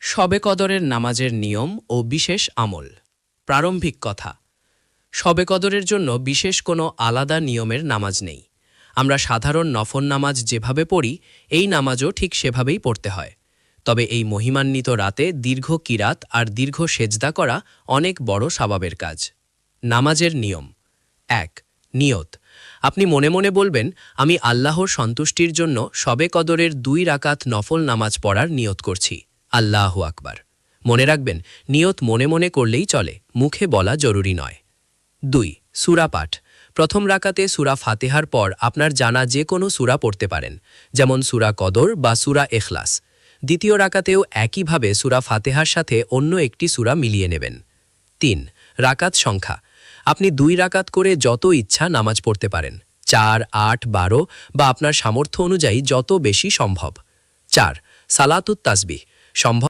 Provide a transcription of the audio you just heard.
শবে কদরের নামাজের নিয়ম ও বিশেষ আমল। প্রারম্ভিক কথা, শবে কদরের জন্য বিশেষ কোনো আলাদা নিয়মের নামাজ নেই। আমরা সাধারণ নফল নামাজ যেভাবে পড়ি, এই নামাজও ঠিক সেভাবেই পড়তে হয়। তবে এই মহিমান্বিত রাতে দীর্ঘ কিরাত আর দীর্ঘ সেজদা করা অনেক বড় সওয়াবের কাজ। নামাজের নিয়ম। ১. নিয়ত। আপনি মনে মনে বলবেন, আমি আল্লাহর সন্তুষ্টির জন্য শবে কদরের ২ রাকাত নফল নামাজ পড়ার নিয়ত করছি। আল্লাহু আকবার। মনে রাখবেন, নিয়ত মনে মনে করলেই চলে, মুখে বলা জরুরি নয়। ২. সূরা পাঠ। প্রথম রাকাতে সূরা ফাতিহার পর আপনার জানা যে কোনো সূরা পড়তে পারেন, যেমন সূরা কদর বা সূরা ইখলাস। দ্বিতীয় রাকাতেও একইভাবে সূরা ফাতিহার সাথে অন্য একটি সূরা মিলিয়ে নেবেন। ৩. রাকাত সংখ্যা। আপনি ২ রাকাত করে যত ইচ্ছা নামাজ পড়তে পারেন, ৪, ৮, ১২ বা আপনার সামর্থ্য অনুযায়ী যত বেশি সম্ভব। ৪. সালাতুত তাসবিহ। সম্ভব